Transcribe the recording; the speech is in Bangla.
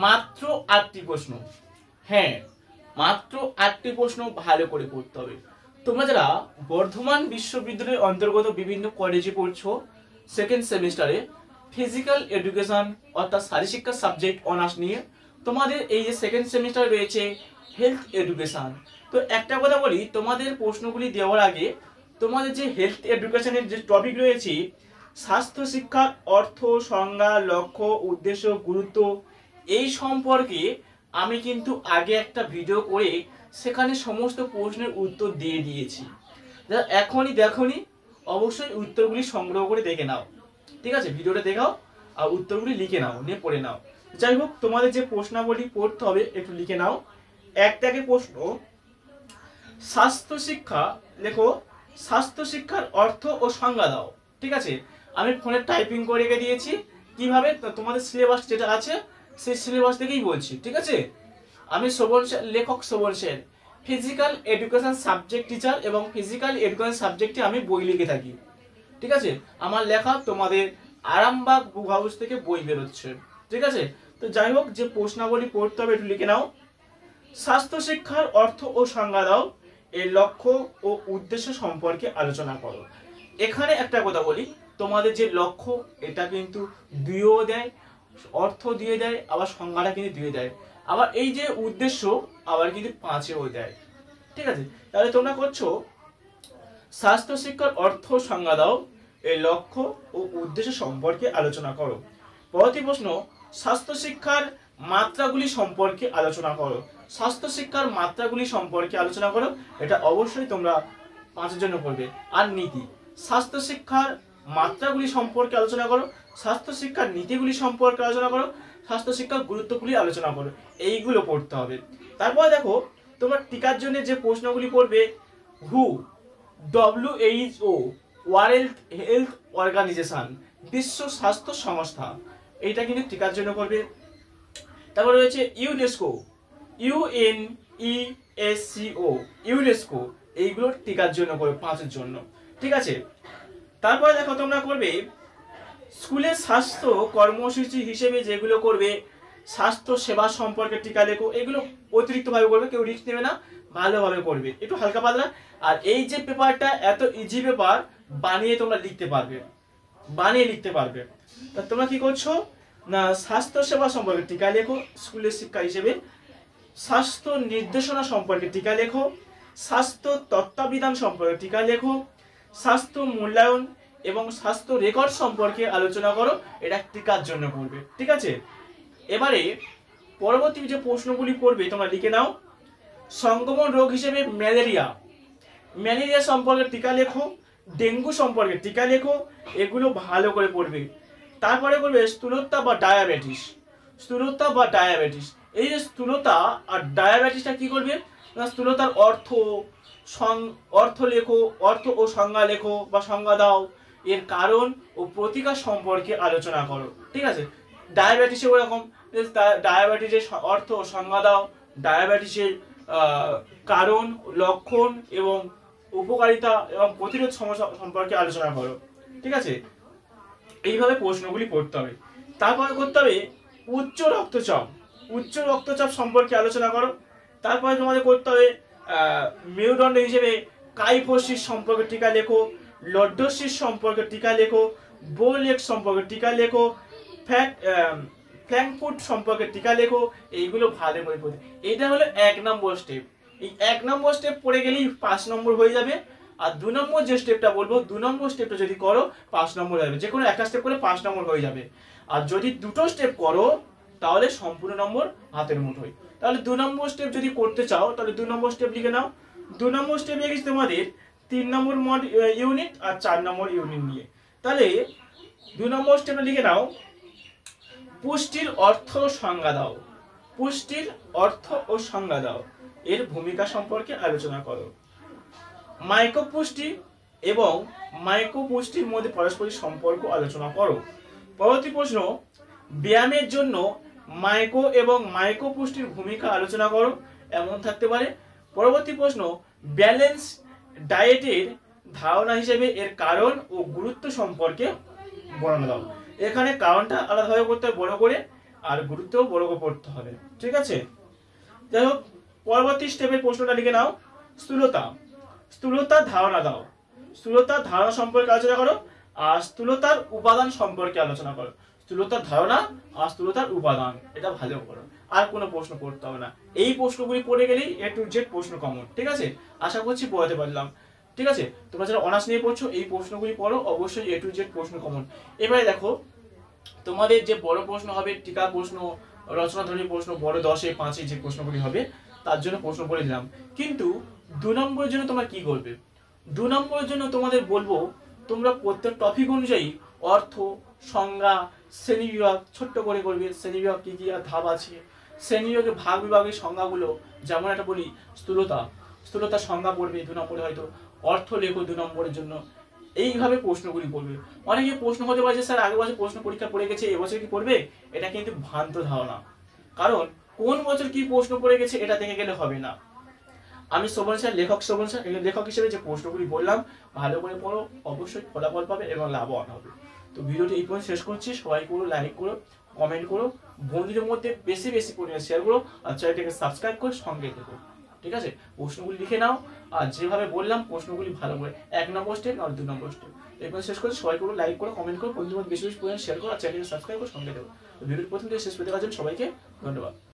মাত্র 8টি প্রশ্ন। হ্যাঁ, মাত্র 8টি প্রশ্ন ভালো করে পড়তে হবে। তোমরা যারা বর্ধমান বিশ্ববিদ্যালয়ের অন্তর্গত বিভিন্ন কলেজে পড়ছো সেকেন্ড সেমিস্টারে ফিজিক্যাল এডুকেশন অর্থাৎ শারীরশিক্ষা সাবজেক্ট অনার্স নিয়ে, তোমাদের এই যে সেকেন্ড সেমিস্টার রয়েছে হেলথ এডুকেশন। তো একটা কথা বলি, তোমাদের প্রশ্নগুলি দেওয়ার আগে তোমাদের যে হেলথ এডুকেশনের যে টপিক রয়েছে স্বাস্থ্য শিক্ষার অর্থ, সংজ্ঞা, লক্ষ্য, উদ্দেশ্য, গুরুত্ব, এই সম্পর্কে আমি কিন্তু আগে একটা ভিডিও করে সেখানে সমস্ত প্রশ্নের উত্তর দিয়ে দিয়েছি। যারা এখনই দেখোনি অবশ্যই উত্তরগুলি সংগ্রহ করে দেখে নাও, ঠিক আছে? ভিডিওটা দেখাও আর উত্তরগুলি লিখে নাও, নিয়ে পড়ে নাও। যাই হোক, তোমাদের যে প্রশ্নাবলী পড়তে হবে একটু লিখে নাও। একটাকে প্রশ্ন, স্বাস্থ্য শিক্ষা লেখো, স্বাস্থ্য শিক্ষার অর্থ ও সংজ্ঞা দাও। ঠিক আছে, আমি ফোনে টাইপিং করে রেখে দিয়েছি। কিভাবে? তোমাদের সিলেবাস যেটা আছে সেই সিলেবাস থেকেই বলছি, ঠিক আছে? আমি শোভন সেন, লেখক Shovan Sen, physical education subject teacher, এবং ফিজিক্যাল এডুকেশন সাবজেক্টে আমি বই লিখে থাকি, ঠিক আছে? আমার লেখা তোমাদের আরামবাগ বুক হাউস থেকে বই বেরোচ্ছে, ঠিক আছে? তো যাই হোক, যে প্রশ্নাবলী পড়তে হবে একটু লিখে নাও। স্বাস্থ্য শিক্ষার অর্থ ও সংজ্ঞা দাও, এর লক্ষ্য ও উদ্দেশ্য সম্পর্কে আলোচনা করো। এখানে একটা কথা বলি, তোমাদের যে লক্ষ্য এটা কিন্তু দুইও দেয়, অর্থ দিয়ে দেয়, আবার সংজ্ঞাটা কিন্তু দিয়ে দেয়, আবার এই যে উদ্দেশ্য আবার কিন্তু 5এও দেয়, ঠিক আছে? তাহলে তোমরা করছো স্বাস্থ্য শিক্ষার অর্থ সংজ্ঞা দাও, এর লক্ষ্য ও উদ্দেশ্য সম্পর্কে আলোচনা করো। পরবর্তী প্রশ্ন, স্বাস্থ্য শিক্ষার মাত্রাগুলি সম্পর্কে আলোচনা করো। স্বাস্থ্য শিক্ষার মাত্রাগুলি সম্পর্কে আলোচনা করো, এটা অবশ্যই তোমরা 5-এর জন্য করবে। আর নীতি, স্বাস্থ্য শিক্ষার মাত্রাগুলি সম্পর্কে আলোচনা করো, স্বাস্থ্য শিক্ষার নীতিগুলি সম্পর্কে আলোচনা করো, স্বাস্থ্য শিক্ষার গুরুত্বগুলি আলোচনা করো, এইগুলো পড়তে হবে। তারপরে দেখো, তোমরা টিকার জন্য যে প্রশ্নগুলি পড়বে, হু, WHO, ওয়ার্ল্ড হেলথ অর্গানাইজেশন, বিশ্ব স্বাস্থ্য সংস্থা, এইটা কিন্তু টিকার জন্য করবে। তারপর রয়েছে ইউনেস্কো, UNESCO, ইউনেস্কো, এইগুলো টিকার জন্য করবে 5-এর জন্য, ঠিক আছে? তারপরে দেখো, তোমরা করবে স্কুলের স্বাস্থ্য কর্মসূচি হিসেবে যেগুলো করবে, স্বাস্থ্য সেবা সম্পর্কে টিকা লেখো, এগুলো অতিরিক্তভাবে করবে, কেউ রিস্ক নেবে না, ভালোভাবে করবে, একটু হালকা পাতলা। আর এই যে পেপারটা এত ইজি পেপার, বানিয়ে তোমরা লিখতে পারবে, বানিয়ে লিখতে পারবে। তা তোমরা কি করছো না, স্বাস্থ্য সেবা সম্পর্কে টিকা লেখো স্কুলের শিক্ষা হিসেবে, স্বাস্থ্য নির্দেশনা সম্পর্কে টিকা লেখো, স্বাস্থ্য তত্ত্বাবধান সম্পর্কে টিকা লেখো, স্বাস্থ্য মূল্যায়ন এবং স্বাস্থ্য রেকর্ড সম্পর্কে আলোচনা করো, এটা টিকার জন্য করবে, ঠিক আছে? এবারে পরবর্তী যে প্রশ্নগুলি করবে তোমরা লিখে নাও। সংক্রমণ রোগ হিসেবে ম্যালেরিয়া, ম্যালেরিয়া সম্পর্কে টিকা লেখো, ডেঙ্গু সম্পর্কে টিকা লেখো, এগুলো ভালো করে পড়বে। তারপরে করবে স্থূলতা বা ডায়াবেটিস, স্থূলতা বা ডায়াবেটিস। এই যে স্থূলতা আর ডায়াবেটিসটা কি করবে না, স্থূলতার অর্থ লেখো, অর্থ ও সংজ্ঞা লেখো বা সংজ্ঞা দাও, এর কারণ ও প্রতিকার সম্পর্কে আলোচনা করো, ঠিক আছে? ডায়াবেটিসে ওরকম, ডায়াবেটিসের অর্থ ও সংজ্ঞা দাও, ডায়াবেটিসের কারণ, লক্ষণ এবং উপকারিতা এবং প্রতিরোধ সমস্যা সম্পর্কে আলোচনা করো, ঠিক আছে? এইভাবে প্রশ্নগুলি পড়তে হবে। তারপরে করতে হবে উচ্চ রক্তচাপ, উচ্চ রক্তচাপ সম্পর্কে আলোচনা করো। তারপরে তোমাদের করতে হবে মেরুদণ্ড হিসেবে কাইফোসিস সম্পর্কে টিকা লেখো, লর্ডোসিস সম্পর্কে টিকা লেখো, বোলেক সম্পর্কে টিকা লেখো, ফ্র্যাঙ্কফুট সম্পর্কে টিকা লেখো, এইগুলো ভালো করে পড়তে। এটা হলো 1 নম্বর স্টেপ। এই 1 নম্বর স্টেপ পড়ে গেলেই 5 নম্বর হয়ে যাবে। আর 2 নম্বর যে স্টেপটা বলবো, 2 নম্বর স্টেপটা যদি করো 5 নম্বর হয়ে যাবে। যে কোনো একটা স্টেপ করে 5 নম্বর হয়ে যাবে। আর যদি দুটো স্টেপ করো তাহলে সম্পূর্ণ নম্বর হাতের মুঠোয়। তাহলে 2 নম্বর স্টেপ যদি করতে চাও তাহলে 2 নম্বর স্টেপ লিখে নাও। 2 নম্বর স্টেপ লিখেছি তোমাদের 3 নম্বর ইউনিট আর 4 নম্বর ইউনিট নিয়ে। তাহলে 2 নম্বর স্টেপে লিখে নাও পুষ্টির অর্থ সংজ্ঞা দাও, পুষ্টির অর্থ ও সংজ্ঞা দাও, এর ভূমিকা সম্পর্কে আলোচনা করো। মাইক্রোপুষ্টি এবং মাইক্রোপুষ্টির মধ্যে পারস্পরিক সম্পর্ক আলোচনা করো। পরবর্তী প্রশ্ন, ব্যায়ামের জন্য মাইক্রো এবং মাইক্রোপুষ্টির ভূমিকা আলোচনা করো, এমন থাকতে পারে। পরবর্তী প্রশ্ন, ব্যালেন্স ডায়েটের ধারণা হিসেবে এর কারণ ও গুরুত্ব সম্পর্কে বর্ণনা দাও। এখানে কারণটা আলাদাভাবে করতে হবে বড় করে, আর গুরুত্ব বড় করে পড়তে হবে, ঠিক আছে। যাই হোক, পরবর্তী স্টেপের প্রশ্নটা লিখে নাও। স্থূলতা, স্থূলতার ধারণা দাও। স্থূলতার ধারণা সম্পর্কে আলোচনা করো আর স্থূলতার উপাদান সম্পর্কে আলোচনা করো। স্থূলতার ধারণা আর স্থূলতার উপাদান, এটা ভালো করো, আর কোনো প্রশ্ন পড়তে হবে না। এই প্রশ্নগুলি পড়ে গেলেই A to Z প্রশ্ন কমন, ঠিক আছে। আশা করছি পড়াতে পারলাম, ঠিক আছে। তোমরা যারা অনার্স নিয়ে পড়ছো এই প্রশ্নগুলি পড়ো, অবশ্যই A to Z প্রশ্ন কমন। এবারে দেখো, তোমাদের যে বড় প্রশ্ন হবে, টিকা প্রশ্ন, রচনাধর্মী প্রশ্ন, বড় 10-এ 5-এ যে প্রশ্নগুলি হবে তার জন্য প্রশ্ন বলে দিলাম। কিন্তু 2 নম্বরের জন্য তোমরা কি করবে? 2 নম্বরের জন্য তোমাদের বলবো, তোমরা প্রত্যেক টপিক অনুযায়ী অর্থ, সংজ্ঞা, শ্রেণীবিভাগ ছোট্ট করে করবে। শ্রেণীবিভাগ কি কি আর ধাপ আছে, শ্রেণীবিভাগে ভাগ বিভাগের সংজ্ঞাগুলো, যেমন একটা বলি স্থূলতা, স্থূলতার সংজ্ঞা পড়বে 2 নম্বরে, হয়তো অর্থ লেখো 2 নম্বরের জন্য। এইভাবে প্রশ্নগুলি পড়বে। অনেকে প্রশ্ন হতে পারে যে স্যার আগের বছর প্রশ্ন পরীক্ষা পড়ে গেছে, এবছর কি পড়বে? এটা কিন্তু ভ্রান্ত ধারণা, কারণ কোন বছর কি প্রশ্ন পড়ে গেছে এটা দেখে গেলে হবে না। আমি শোভন স্যার, লেখক শোভন স্যার, লেখক হিসেবে যে প্রশ্নগুলি বললাম ভালো করে পড়ো, অবশ্যই ফলাফল পাবে এবং লাভবান হবে। তো ভিডিওটি এই পর্যন্ত শেষ করছি। সবাই করো, লাইক করো, কমেন্ট করো, বন্ধুদের মধ্যে বেশি বেশি পরিমাণে শেয়ার করো, আর চ্যানেলটাকে সাবস্ক্রাইব করে সঙ্গে থেকো, ঠিক আছে। প্রশ্নগুলি লিখে নাও, আর যেভাবে বললাম প্রশ্নগুলি ভালো করে 1 নম্বর স্টেপ আর 2 নম্বর স্টেপ। এই পর্যন্ত শেষ করছি। সবাই করো, লাইক করো, কমেন্ট করো, বন্ধুদের মধ্যে বেশি বেশি পরিমাণে শেয়ার করো, আর চ্যানেলটাকে সাবস্ক্রাইব করো, সঙ্গে থেকো। ভিডিওটি প্রথম থেকে শেষ পর্যন্ত দেখার জন্য সবাইকে ধন্যবাদ।